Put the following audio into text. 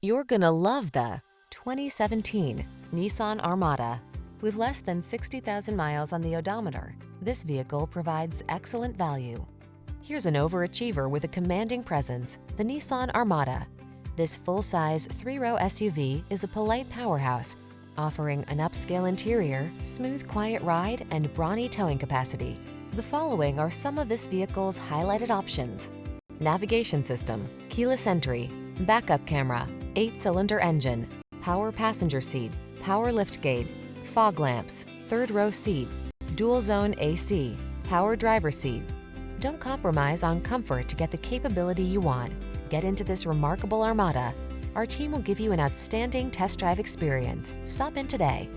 You're gonna love the 2017 Nissan Armada. With less than 60,000 miles on the odometer, this vehicle provides excellent value. Here's an overachiever with a commanding presence, the Nissan Armada. This full-size, three-row SUV is a polite powerhouse, offering an upscale interior, smooth, quiet ride, and brawny towing capacity. The following are some of this vehicle's highlighted options: navigation system, keyless entry, backup camera, 8-cylinder engine, power passenger seat, power liftgate, fog lamps, third-row seat, dual-zone AC, power driver seat. Don't compromise on comfort to get the capability you want. Get into this remarkable Armada. Our team will give you an outstanding test drive experience. Stop in today.